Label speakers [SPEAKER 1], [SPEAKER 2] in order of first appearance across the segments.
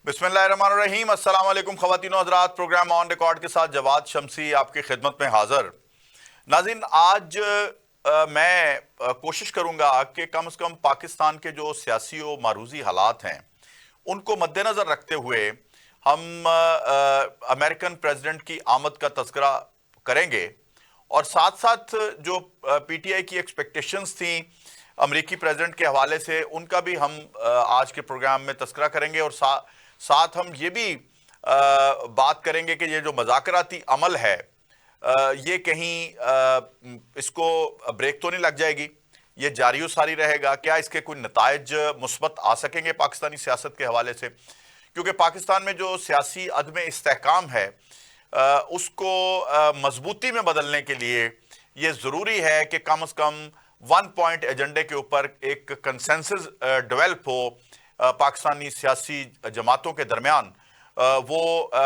[SPEAKER 1] बिस्मिल्लाहिर्रहमानिर्रहीम। अस्सलाम वालेकुम ख़वातीन व हज़रात। प्रोग्राम ऑन रिकॉर्ड के साथ जवाद शमसी आपकी खिदमत में हाजिर। नाज़रीन, आज मैं कोशिश करूंगा कि कम से कम पाकिस्तान के जो सियासी और मारूजी हालात हैं उनको मद्देनज़र रखते हुए हम अमेरिकन प्रेसिडेंट की आमद का तज़किरा करेंगे और साथ साथ जो पीटीआई की एक्सपेक्टेशंस थी अमेरिकी प्रेसिडेंट के हवाले से उनका भी हम आज के प्रोग्राम में तज़किरा करेंगे और साथ हम ये भी बात करेंगे कि ये जो मज़ाकराती अमल है ये कहीं इसको ब्रेक तो नहीं लग जाएगी, ये जारी व सारी रहेगा क्या, इसके कोई नताइज मुस्बत आ सकेंगे पाकिस्तानी सियासत के हवाले से। क्योंकि पाकिस्तान में जो सियासी अदम इस्तेहकाम है उसको मजबूती में बदलने के लिए ये ज़रूरी है कि कम से कम वन पॉइंट एजेंडे के ऊपर एक कंसेंसस डेवलप हो पाकिस्तानी सियासी जमातों के दरमियान। वो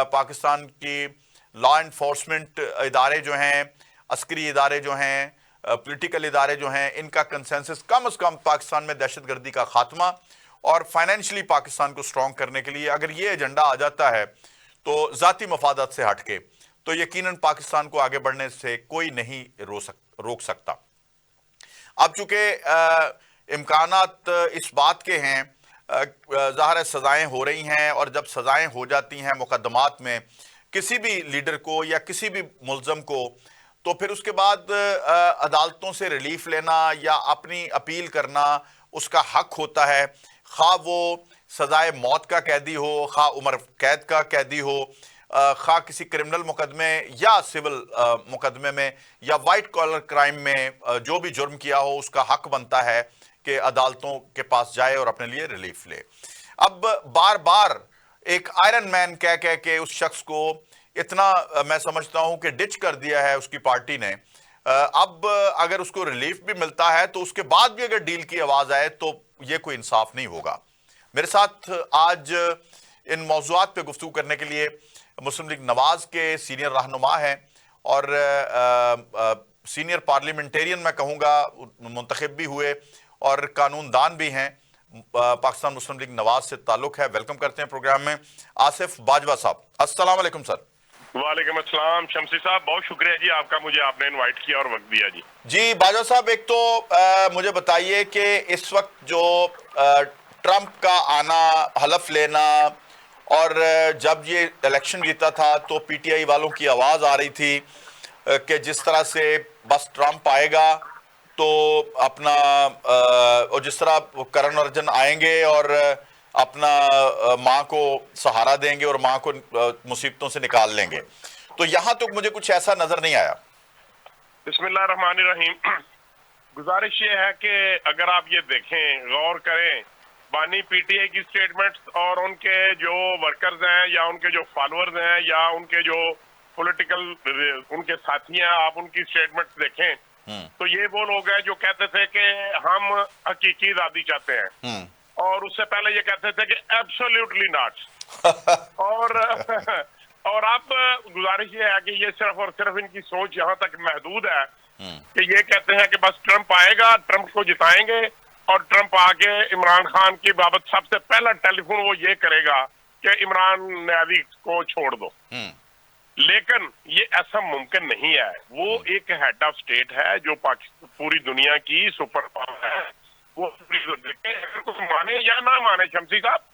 [SPEAKER 1] पाकिस्तान की लॉ इन्फोर्समेंट इदारे जो हैं, अस्करी इदारे जो हैं, पॉलिटिकल इदारे जो हैं, इनका कंसेंसस कम से कम पाकिस्तान में दहशतगर्दी का खात्मा और फाइनेंशियली पाकिस्तान को स्ट्रॉन्ग करने के लिए अगर ये एजेंडा आ जाता है तो ज़ाती मफादत से हटके तो यकीनन पाकिस्तान को आगे बढ़ने से कोई नहीं रोक सकता। अब चूंकि इम्कानात इस बात के हैं, ज़ाहिर है सज़ाएँ हो रही हैं और जब सज़ाएँ हो जाती हैं मुकदमात में किसी भी लीडर को या किसी भी मुल्ज़म को, तो फिर उसके बाद अदालतों से रिलीफ लेना या अपनी अपील करना उसका हक होता है, खा वो सज़ाए मौत का कैदी हो, खा उम्र कैद का कैदी हो, खा किसी क्रिमिनल मुकदमे या सिविल मुकदमे में या वाइट कॉलर क्राइम में जो भी जुर्म किया हो उसका हक बनता है कि अदालतों के पास जाए और अपने लिए रिलीफ ले। अब बार बार एक आयरन मैन कह कह के उस शख्स को इतना मैं समझता हूं कि डिच कर दिया है उसकी पार्टी ने। अब अगर उसको रिलीफ भी मिलता है तो उसके बाद भी अगर डील की आवाज आए तो ये कोई इंसाफ नहीं होगा। मेरे साथ आज इन मौज़ूआत पे गुफ्तगू करने के लिए मुस्लिम लीग नवाज के सीनियर रहनुमा हैं और सीनियर पार्लियामेंटेरियन मैं कहूँगा, मुंतखब भी हुए और कानूनदान भी हैं, पाकिस्तान मुस्लिम लीग नवाज से ताल्लुक है। वेलकम करते हैं प्रोग्राम में आसिफ बाजवा साहब। अस्सलाम वालेकुम सर।
[SPEAKER 2] वालेकुम अस्सलाम शमसी साहब, बहुत शुक्रिया जी आपका, मुझे आपने इनवाइट किया और वक्त दिया जी।
[SPEAKER 1] जी बाजवा साहब, एक तो मुझे बताइए कि इस वक्त जो ट्रंप का आना, हलफ लेना और जब ये इलेक्शन जीता था तो पीटीआई वालों की आवाज़ आ रही थी कि जिस तरह से बस ट्रंप आएगा तो अपना और जिस तरह करण अर्जुन आएंगे और अपना माँ को सहारा देंगे और माँ को मुसीबतों से निकाल लेंगे, तो यहाँ तो मुझे कुछ ऐसा नजर नहीं आया।
[SPEAKER 2] बिस्मिल्लाहिर्रहमानिर्रहीम। गुजारिश ये है कि अगर आप ये देखें, गौर करें बानी पीटीआई की स्टेटमेंट्स और उनके जो वर्कर्स हैं या उनके जो फॉलोअर्स हैं या उनके जो पॉलिटिकल उनके साथी हैं, आप उनकी स्टेटमेंट्स देखें तो ये वो लोग हैं जो कहते थे कि हम हकीकी आज़ादी चाहते हैं और उससे पहले ये कहते थे कि एब्सोल्युटली नॉट। और अब गुजारिश ये है कि ये सिर्फ और सिर्फ इनकी सोच यहाँ तक महदूद है कि ये कहते हैं कि बस ट्रंप आएगा, ट्रंप को जिताएंगे और ट्रंप आके इमरान खान की बाबत सबसे पहला टेलीफोन वो ये करेगा कि इमरान न्याजी को छोड़ दो। लेकिन ये ऐसा मुमकिन नहीं है। वो एक हेड ऑफ स्टेट है जो पाकिस्तान पूरी दुनिया की सुपर पावर है। वो अगर कोई माने या ना माने, शमसी साहब,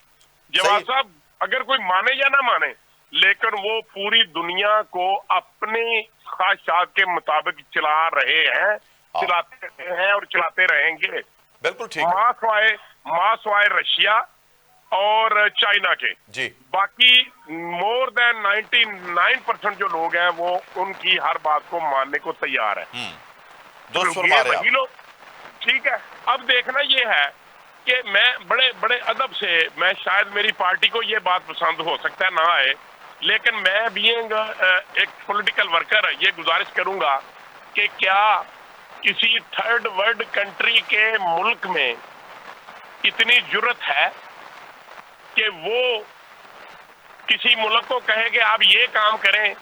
[SPEAKER 2] जवाब साहब, अगर कोई माने या ना माने, लेकिन वो पूरी दुनिया को अपनी ख्वाहिशात के मुताबिक चला रहे हैं, चलाते रहे हैं और चलाते रहेंगे।
[SPEAKER 1] बिल्कुल ठीक।
[SPEAKER 2] मास वाय रशिया और चाइना के जी, बाकी मोर देन 99% जो लोग हैं वो उनकी हर बात को मानने को तैयार है। वही लोग, ठीक है। अब देखना ये है कि मैं बड़े बड़े अदब से, मैं शायद मेरी पार्टी को ये बात पसंद हो सकता है ना आए, लेकिन मैं बीइंग एक पॉलिटिकल वर्कर ये गुजारिश करूंगा कि क्या किसी थर्ड वर्ल्ड कंट्री के मुल्क में इतनी जुर्रत है कि वो किसी मुल्क को कहे कि आप ये काम करें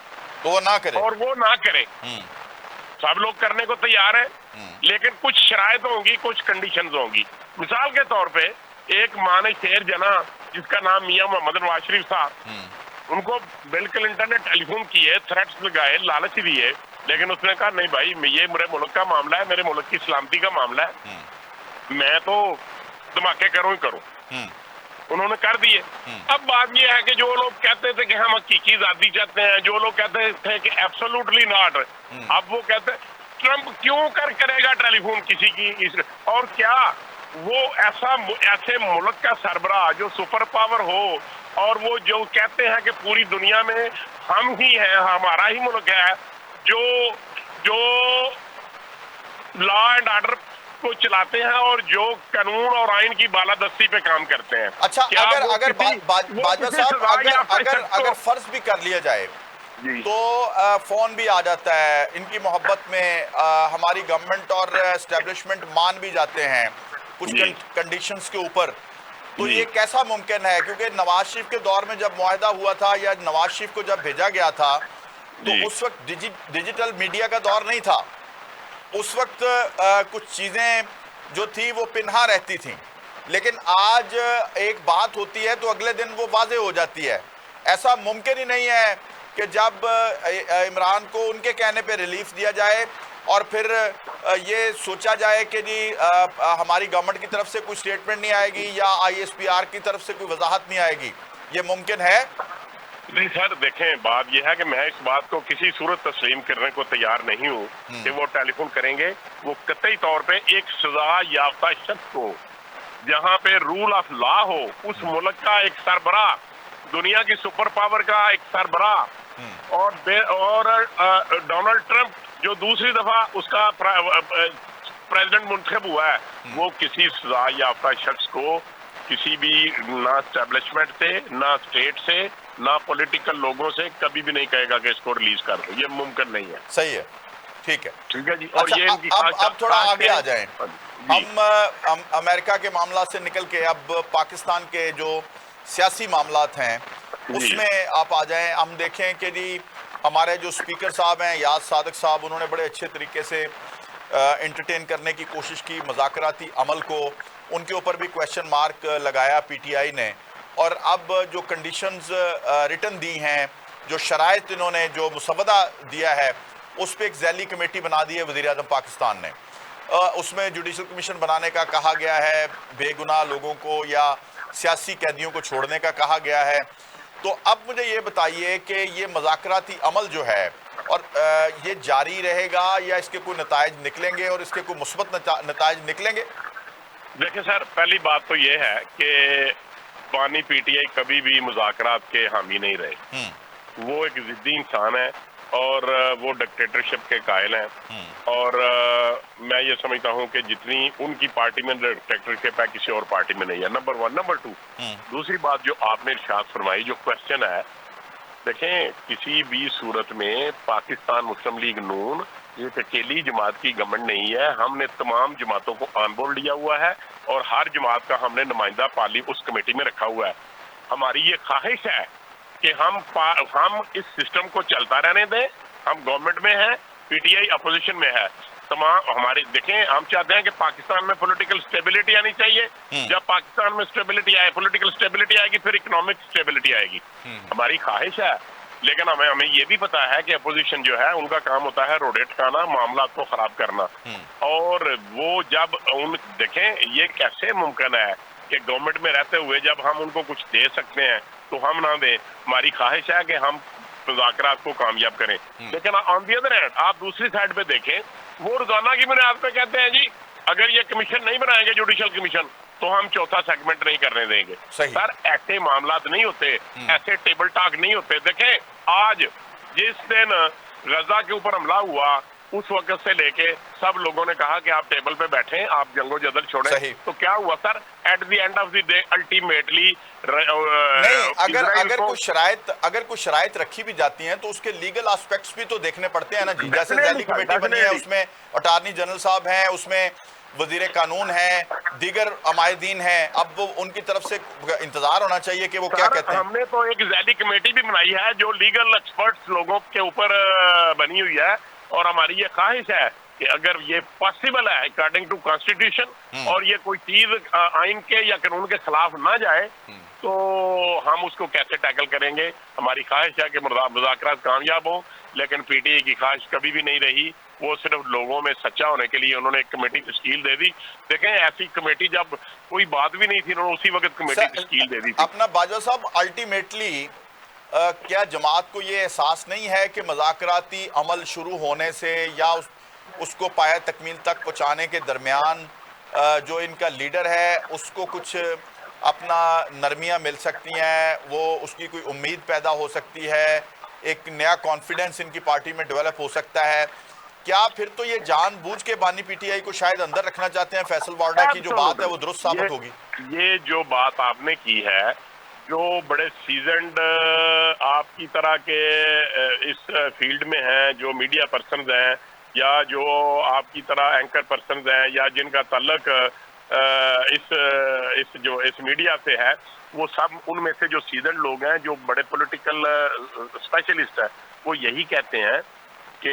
[SPEAKER 1] तो वो ना करे,
[SPEAKER 2] और वो ना करे। सब लोग करने को तैयार है, लेकिन कुछ शराइत होंगी, कुछ कंडीशंस होंगी। मिसाल के तौर पे एक माँ ने शेर जना जिसका नाम मियां मोहम्मद नवाज शरीफ था, उनको बिल क्लिंटन ने टेलीफोन किए, थ्रेट्स लगाए, लालच दिए, लेकिन उसने कहा नहीं भाई, ये मेरे मुल्क का मामला है, मेरे मुल्क की सलामती का मामला है, मैं तो धमाके करूं ही करूं। उन्होंने कर दिए। अब बात यह है कि जो लोग कहते थे कि हम हकीकी आजादी चाहते हैं, जो लोग कहते थे कि एब्सोल्युटली नॉट, अब वो कहते हैं ट्रंप क्यों करेगा टेलीफोन किसी की, और क्या वो ऐसे मुल्क का सरबराह जो सुपर पावर हो, और वो जो कहते हैं कि पूरी दुनिया में हम ही हैं, हमारा ही मुल्क है, जो लॉ एंड ऑर्डर को चलाते हैं और जो कानून और आइन की बालादस्ती पे काम करते हैं।
[SPEAKER 1] अच्छा, अगर बाजवा साहब, अगर फर्ज भी कर लिया जाए तो फोन भी आ जाता है, इनकी मोहब्बत में हमारी गवर्नमेंट और एस्टेब्लिशमेंट मान भी जाते हैं कुछ कंडीशंस के ऊपर, तो ये कैसा मुमकिन है? क्योंकि नवाज शरीफ के दौर में जब मुआहदा हुआ था या नवाज शरीफ को जब भेजा गया था तो उस वक्त डिजिटल मीडिया का दौर नहीं था, उस वक्त कुछ चीज़ें जो थी वो पिन्हा रहती थी, लेकिन आज एक बात होती है तो अगले दिन वो वाज़ेह हो जाती है। ऐसा मुमकिन ही नहीं है कि जब इमरान को उनके कहने पे रिलीफ दिया जाए और फिर ये सोचा जाए कि जी हमारी गवर्नमेंट की तरफ से कोई स्टेटमेंट नहीं आएगी या ISPR की तरफ से कोई वजाहत नहीं आएगी, ये मुमकिन है?
[SPEAKER 2] नहीं सर, देखें, बात यह है कि मैं इस बात को किसी सूरत तस्लीम करने को तैयार नहीं हूँ कि वो टेलीफोन करेंगे। वो कतई तौर पे एक सजा याफ्ता शख्स को, जहाँ पे रूल ऑफ लॉ हो, उस मुल्क का एक सरबराह, दुनिया की सुपर पावर का एक सरबराह, और डोनाल्ड ट्रंप जो दूसरी दफा उसका प्रेसिडेंट मुंतखब हुआ है, वो किसी सजा याफ्ता शख्स को किसी भी ना एस्टेब्लिशमेंट से, ना स्टेट से, ना पॉलिटिकल लोगों से कभी भी नहीं कहेगा कि इसको रिलीज कर दो। ये मुमकिन नहीं है।
[SPEAKER 1] सही है, ठीक है,
[SPEAKER 2] ठीक है जी। और
[SPEAKER 1] अच्छा,
[SPEAKER 2] ये इनकी
[SPEAKER 1] अब थोड़ा आगे आ जाएं, हम अमेरिका के मामला से निकल के अब पाकिस्तान के जो सियासी मामलात हैं उसमें आप आ जाएं। हम देखें कि जी हमारे जो स्पीकर साहब हैं याद सादिक साहब, उन्होंने बड़े अच्छे तरीके से एंटरटेन करने की कोशिश की मुज़ाकराती अमल को, उनके ऊपर भी क्वेश्चन मार्क लगाया PTI ने, और अब जो कंडीशंस रिटन दी हैं, जो शराइत इन्होंने जो मुसवदा दिया है, उस पर एक ज़ैली कमेटी बना दी है वज़ीर आज़म पाकिस्तान ने। उसमें जुडिशल कमीशन बनाने का कहा गया है, बेगुनाह लोगों को या सियासी कैदियों को छोड़ने का कहा गया है। तो अब मुझे ये बताइए कि ये मुज़ाकराती अमल जो है और ये जारी रहेगा या इसके कोई नताइज निकलेंगे और इसके कोई मुस्बत नताइज निकलेंगे?
[SPEAKER 2] देखिए सर, पहली बात तो ये है कि बानी PTI कभी भी मुज़ाकरात के हामी नहीं रहे। वो एक जिद्दी इंसान है और वो डिक्टेटरशिप के कायल हैं, और मैं ये समझता हूँ कि जितनी उनकी पार्टी में डिक्टेटरशिप है किसी और पार्टी में नहीं है, नंबर 1। नंबर 2, दूसरी बात जो आपने इरशाद फरमाई, जो क्वेश्चन है, देखें, किसी भी सूरत में पाकिस्तान मुस्लिम लीग नून ये अकेली जमात की गवर्नमेंट नहीं है। हमने तमाम जमातों को ऑन बोर्ड लिया हुआ है और हर जमात का हमने नुमाइंदा पार्ली उस कमेटी में रखा हुआ है। हमारी ये ख्वाहिश है कि हम इस सिस्टम को चलता रहने दें। हम गवर्नमेंट में हैं, PTI अपोजिशन में है। तमाम हमारे, देखें, हम चाहते हैं कि पाकिस्तान में पॉलिटिकल स्टेबिलिटी आनी चाहिए। जब पाकिस्तान में स्टेबिलिटी आए, पॉलिटिकल स्टेबिलिटी आएगी, फिर इकोनॉमिक स्टेबिलिटी आएगी। हमारी ख्वाहिश है, लेकिन हमें ये भी पता है कि अपोजिशन जो है उनका काम होता है रोडेट खाना, मामला को खराब करना। और वो जब देखें, ये कैसे मुमकिन है कि गवर्नमेंट में रहते हुए जब हम उनको कुछ दे सकते हैं तो हम ना दें। हमारी ख्वाहिश है कि हम मुज़ाकरात को कामयाब करें। लेकिन ऑन दी अदर हैंड आप दूसरी साइड पे देखें, वो रोजाना की बुनियाद पे कहते हैं जी अगर ये कमीशन नहीं बनाएंगे, जुडिशल कमीशन, तो हम चौथा सेगमेंट नहीं करने देंगे। सर, ऐसे मामला नहीं होते, ऐसे टेबल टॉक नहीं होते। देखें, आज जिस दिन गजा के ऊपर हमला हुआ उस वक्त से लेके सब लोगों ने कहा कि आप टेबल पे बैठें, आप जंगो जदल छोड़ें। तो क्या हुआ sir? At the end of the day ultimately
[SPEAKER 1] नहीं, अगर कोई शराइत रखी भी जाती हैं तो उसके लीगल एस्पेक्ट्स भी तो देखने पड़ते हैं ना जी। जैसे ज़ैली कमेटी बनी है, उसमें अटॉर्नी जनरल साहब हैं, उसमें वजीर कानून है, दीगर अमायदीन हैं। अब उनकी तरफ से इंतजार होना चाहिए कि वो क्या कहते हैं।
[SPEAKER 2] हमने तो एक ज़ैली कमेटी भी बनाई है जो लीगल एक्सपर्ट्स लोगों के ऊपर बनी हुई है, और हमारी ये ख्वाहिश है कि अगर ये पॉसिबल है अकॉर्डिंग टू कॉन्स्टिट्यूशन और ये कोई चीज आइन के या कानून के खिलाफ ना जाए तो हम उसको कैसे टैकल करेंगे। हमारी ख्वाहिश है कि मुज़ाकरात कामयाब हो, लेकिन पीटीआई की ख्वाहिश कभी भी नहीं रही। वो सिर्फ लोगों में सच्चा होने के लिए उन्होंने एक कमेटी तश्कील दे दी। देखें, ऐसी कमेटी जब कोई बात भी नहीं थी उन्होंने उसी वक्त कमेटी तश्कील दे दी थी।
[SPEAKER 1] अपना बाजवा साहब, अल्टीमेटली क्या जमात को ये एहसास नहीं है कि मज़ाकराती अमल शुरू होने से या उसको पाया तकमील तक पहुँचाने के दरमियान जो इनका लीडर है उसको कुछ अपना नरमियाँ मिल सकती हैं, वो उसकी कोई उम्मीद पैदा हो सकती है, एक नया कॉन्फिडेंस इनकी पार्टी में डेवलप हो सकता है? क्या फिर तो ये जानबूझ के बानी पीटीआई को शायद अंदर रखना चाहते हैं? फैसल वार्डा की जो बात है वो दुरुस्त साबित होगी।
[SPEAKER 2] ये जो बात आपने की है, जो बड़े सीजनड आपकी तरह के इस फील्ड में हैं, जो मीडिया पर्सन्स हैं या जो आपकी तरह एंकर पर्सन्स हैं या जिनका ताल्लुक इस मीडिया से है, वो सब उनमें से जो सीजन लोग हैं, जो बड़े पॉलिटिकल स्पेशलिस्ट हैं, वो यही कहते हैं कि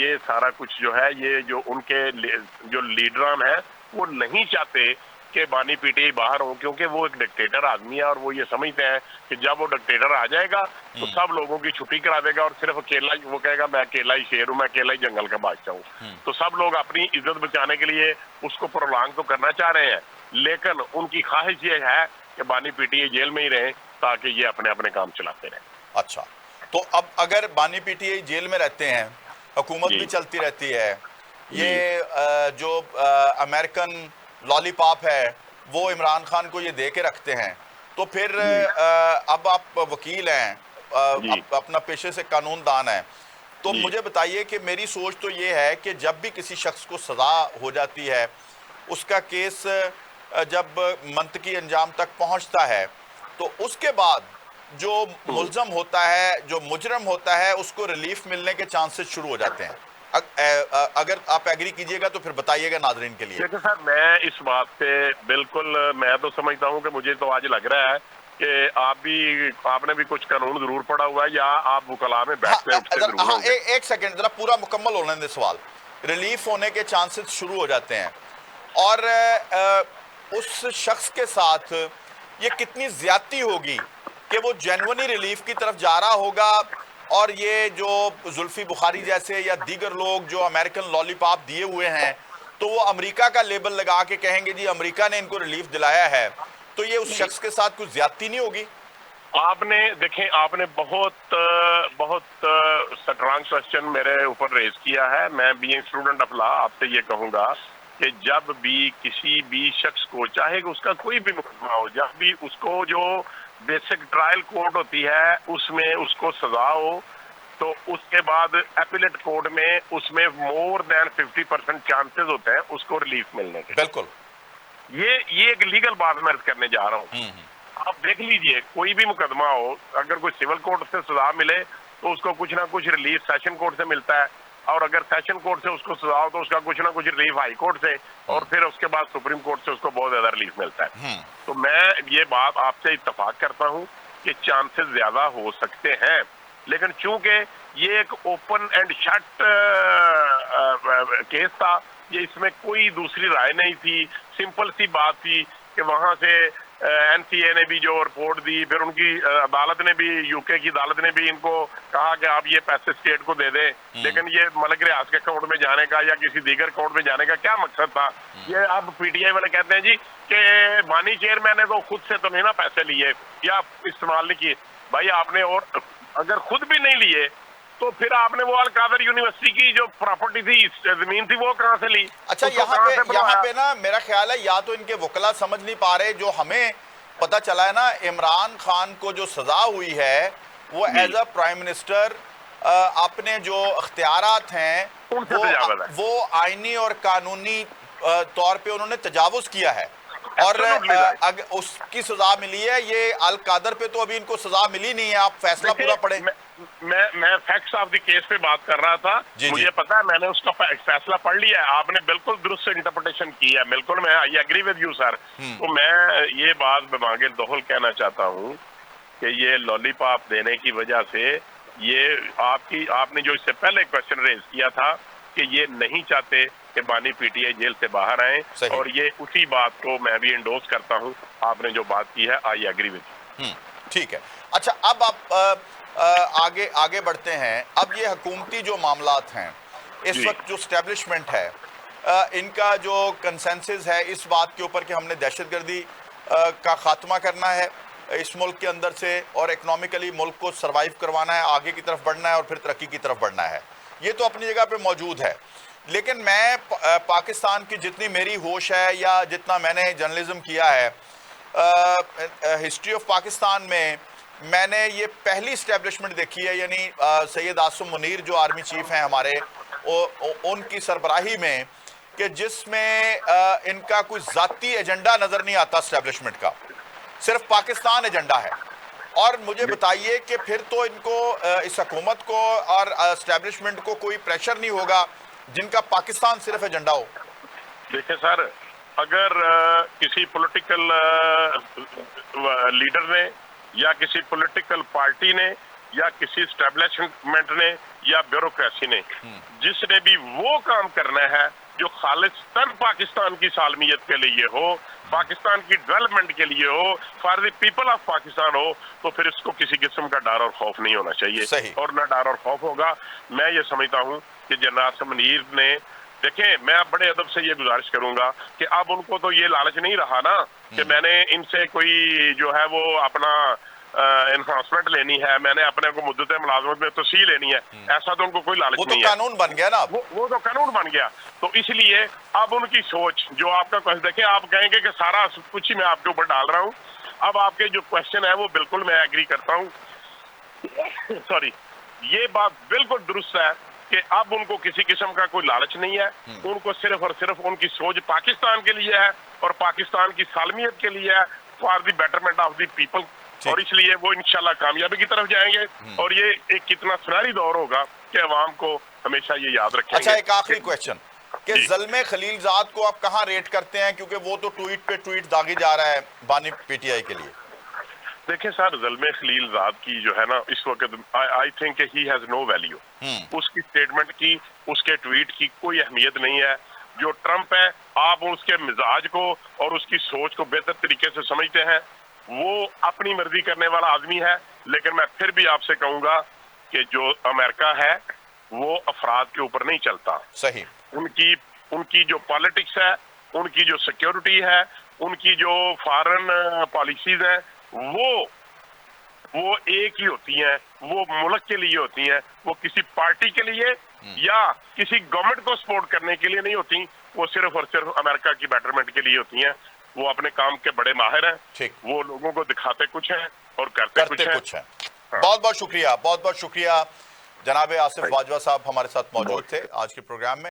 [SPEAKER 2] ये सारा कुछ जो है, ये जो उनके जो लीडरान हैं वो नहीं चाहते कि बानी पीटीआई बाहर हो, क्योंकि वो एक डिक्टेटर आदमी है और वो ये समझते हैं कि जब वो डिक्टेटर आ जाएगा तो सब लोगों की छुट्टी करा देगा और सिर्फ अकेला, वो कहेगा मैं अकेला ही शेर हूँ, मैं अकेला ही जंगल का बादशाह हूँ। तो सब लोग अपनी इज्जत बचाने के लिए उसको प्रोलांग तो करना चाह रहे हैं, लेकिन उनकी ख्वाहिश ये है कि बानी पीटीआई जेल में ही रहे ताकि ये अपने अपने काम चलाते रहें।
[SPEAKER 1] अच्छा, तो अब अगर बानी पीटीआई जेल में रहते हैं, हुकूमत भी चलती रहती है, ये जो अमेरिकन लॉलीपॉप है वो इमरान खान को ये दे के रखते हैं, तो फिर अब आप वकील हैं, अपना पेशे से कानूनदान है, तो मुझे बताइए कि मेरी सोच तो ये है कि जब भी किसी शख्स को सज़ा हो जाती है, उसका केस जब मंतकी अंजाम तक पहुंचता है, तो उसके बाद जो मुल्ज़म होता है, जो मुजरम होता है, उसको रिलीफ मिलने के चांसेस शुरू हो जाते हैं। अगर आप एग्री कीजिएगा तो फिर बताइएगा नाज़रीन के लिए।
[SPEAKER 2] देखिए सर, मैं इस बात पे बिल्कुल, मैं तो समझता हूँ कि मुझे तो आज लग रहा है कि आपने भी कुछ कानून जरूर पढ़ा हुआ है या आप वकला में बैठते हैं।
[SPEAKER 1] एक सेकंड, जरा पूरा मुकम्मल होने दे सवाल। रिलीफ होने के चांसेस शुरू हो जाते हैं और उस शख्स के साथ ये कितनी ज्यादती होगी कि वो जेन्युइनली रिलीफ की तरफ जा रहा होगा और ये जो जुल्फी बुखारी जैसे या दीगर लोग जो अमेरिकन लॉलीपॉप दिए हुए हैं, तो वो अमेरिका का लेबल लगा के कहेंगे जी अमेरिका ने इनको रिलीफ दिलाया है, तो ये उस शख्स के साथ कुछ ज्यादती नहीं होगी?
[SPEAKER 2] आपने देखें, आपने बहुत स्ट्रांग क्वेश्चन मेरे ऊपर रेज किया है। मैं बीइंग स्टूडेंट ऑफ लॉ आपसे ये कहूंगा कि जब भी किसी भी शख्स को, चाहे उसका कोई भी मुकदमा हो, जब भी उसको जो बेसिक ट्रायल कोर्ट होती है उसमें उसको सजा हो, तो उसके बाद एपिलेट कोर्ट में उसमें मोर देन 50% चांसेस होते हैं उसको रिलीफ मिलने के।
[SPEAKER 1] बिल्कुल,
[SPEAKER 2] ये एक लीगल बात मैं करने जा रहा हूँ। आप देख लीजिए, कोई भी मुकदमा हो, अगर कोई सिविल कोर्ट से सजा मिले तो उसको कुछ ना कुछ रिलीफ सेशन कोर्ट से मिलता है, और अगर सेशन कोर्ट से उसको सजा हो तो उसका कुछ ना कुछ रिलीफ हाई कोर्ट से, और फिर उसके बाद सुप्रीम कोर्ट से उसको बहुत ज्यादा रिलीफ मिलता है। तो मैं ये बात आपसे इत्तेफाक करता हूँ कि चांसेस ज्यादा हो सकते हैं, लेकिन चूंकि ये एक ओपन एंड शट केस था, ये इसमें कोई दूसरी राय नहीं थी, सिंपल सी बात थी कि वहां से एनसीए ने भी जो रिपोर्ट दी, फिर उनकी अदालत ने भी, यूके की अदालत ने भी इनको कहा कि आप ये पैसे स्टेट को दे दें, लेकिन ये मलिक रियाज के कोर्ट में जाने का या किसी दीगर कोर्ट में जाने का क्या मकसद था? ये अब पीटीआई वाले कहते हैं जी कि बानी चेयरमैन ने तो खुद से तो नहीं ना पैसे लिए या इस्तेमाल नहीं किए। भाई आपने, और अगर खुद भी नहीं लिए तो फिर आपने वो अल कादर यूनिवर्सिटी की जो प्रॉपर्टी थी, जमीन थी, वो कहाँ से ली?
[SPEAKER 1] अच्छा, यहाँ पे ना मेरा ख्याल है या तो इनके वकला समझ नहीं पा रहे, जो हमें पता चला है ना, इमरान खान को जो सजा हुई है वो एज अ प्राइम मिनिस्टर अपने जो अख्तियारात हैं वो आईनी और कानूनी तौर पे उन्होंने तजावुज किया है, और अगर उसकी सजा मिली है। ये अल कादर पे तो अभी इनको सजा मिली नहीं है, आप फैसला पूरा पढ़े।
[SPEAKER 2] मैं फैक्ट्स ऑफ द केस पे बात कर रहा था, मुझे पता है, मैंने उसका फैसला पढ़ लिया है, आपने बिल्कुल दुरुस्त इंटरप्रिटेशन की है, बिल्कुल मैं I agree with you sir. तो मैं ये बात बेमागे दोहल कहना चाहता हूँ कि ये लॉलीपॉप देने की वजह से, ये आपने जो इससे पहले क्वेश्चन रेज किया था कि ये नहीं चाहते कि बानी पीटीआई जेल से बाहर आए,
[SPEAKER 1] सही।
[SPEAKER 2] और ये उसी बात को मैं भी इंडोर्स करता हूं। आपने जो बात की है, आई एग्री विद।
[SPEAKER 1] ठीक है। अच्छा, अब आप आगे आगे बढ़ते हैं। अब ये हुकूमती जो मामलात हैं, इस
[SPEAKER 2] जी।
[SPEAKER 1] वक्त जो स्टैब्लिशमेंट है, इनका जो कंसेंसस है इस बात के ऊपर कि हमने दहशतगर्दी का खात्मा करना है इस मुल्क के अंदर से, और इकोनॉमिकली मुल्क को सर्वाइव करवाना है, आगे की तरफ बढ़ना है और फिर तरक्की की तरफ बढ़ना है, ये तो अपनी जगह पे मौजूद है। लेकिन मैं पाकिस्तान की जितनी मेरी होश है या जितना मैंने जर्नलिज्म किया है, हिस्ट्री ऑफ पाकिस्तान में मैंने ये पहली स्टैब्लिशमेंट देखी है, यानी सैयद आसिम मुनीर जो आर्मी चीफ हैं हमारे, उनकी सरबराही में, कि जिसमें इनका कोई ज़ाती एजेंडा नज़र नहीं आता स्टैब्लिशमेंट का, सिर्फ पाकिस्तान एजेंडा है। और मुझे बताइए कि फिर तो इनको इस हुकूमत को और एस्टेब्लिशमेंट को कोई प्रेशर नहीं होगा जिनका पाकिस्तान सिर्फ एजेंडा हो।
[SPEAKER 2] देखिए सर, अगर किसी पॉलिटिकल लीडर ने या किसी पॉलिटिकल पार्टी ने या किसी एस्टेब्लिशमेंट ने या ब्यूरोक्रेसी ने जिसने भी वो काम करना है जो खालिस्तान पाकिस्तान की सालमियत के लिए हो, पाकिस्तान की डेवलपमेंट के लिए हो, for the people of Pakistan हो, तो फिर इसको किसी किस्म का डर और खौफ नहीं होना चाहिए।
[SPEAKER 1] सही।
[SPEAKER 2] और ना डर और खौफ होगा। मैं ये समझता हूँ कि जनरल आसिम मुनीर ने, देखें, मैं अब बड़े अदब से ये गुजारिश करूंगा कि अब उनको तो ये लालच नहीं रहा ना कि मैंने इनसे कोई जो है वो अपना एनहांसमेंट लेनी है, मैंने अपने को मुद्दत मुलाजमत में तोसी लेनी है, ऐसा तो उनको कोई लालच नहीं है।
[SPEAKER 1] वो तो कानून बन गया ना,
[SPEAKER 2] वो तो कानून बन गया। तो इसलिए अब उनकी सोच, जो आपका क्वेश्चन, देखिए आप कहेंगे कि सारा कुछ ही मैं आपके ऊपर डाल रहा हूँ। अब आपके जो क्वेश्चन है वो बिल्कुल मैं एग्री करता हूँ। सॉरी, ये बात बिल्कुल दुरुस्त है कि अब उनको किसी किस्म का कोई लालच नहीं है। उनको सिर्फ और सिर्फ उनकी सोच पाकिस्तान के लिए है और पाकिस्तान की सालमियत के लिए है, for the betterment of the people. और इसलिए वो इंशाल्लाह कामयाबी की तरफ जाएंगे। और ये एक कितना सुनहरी दौर होगा कि अवाम को हमेशा ये याद रखेंगे।
[SPEAKER 1] अच्छा, एक आखिरी क्वेश्चन कि ज़ल्मे खलीलजाद को आप कहाँ रेट करते हैं, क्योंकि वो तो ट्वीट पे ट्वीट दागी जा रहा है बानी पीटीआई के लिए।
[SPEAKER 2] देखिए सर, ज़ल्मे खलीलजाद की जो है ना इस वक्त, I think he has no value. उसकी स्टेटमेंट की, उसके ट्वीट की कोई अहमियत नहीं है। जो ट्रंप है, आप उसके मिजाज को और उसकी सोच को बेहतर तरीके से समझते हैं। वो अपनी मर्जी करने वाला आदमी है। लेकिन मैं फिर भी आपसे कहूंगा कि जो अमेरिका है वो अफराद के ऊपर नहीं चलता।
[SPEAKER 1] सही।
[SPEAKER 2] उनकी जो पॉलिटिक्स है, उनकी जो सिक्योरिटी है, उनकी जो फॉरेन पॉलिसीज हैं, वो एक ही होती हैं। वो मुल्क के लिए होती हैं। वो किसी पार्टी के लिए या किसी गवर्नमेंट को सपोर्ट करने के लिए नहीं होती। वो सिर्फ और सिर्फ अमेरिका की बेटरमेंट के लिए होती हैं। वो अपने काम के बड़े माहिर हैं। वो लोगों को दिखाते कुछ हैं और करते कुछ हैं।
[SPEAKER 1] हाँ। बहुत बहुत शुक्रिया, बहुत बहुत शुक्रिया। जनाब आसिफ बाजवा साहब हमारे साथ मौजूद थे आज के प्रोग्राम में।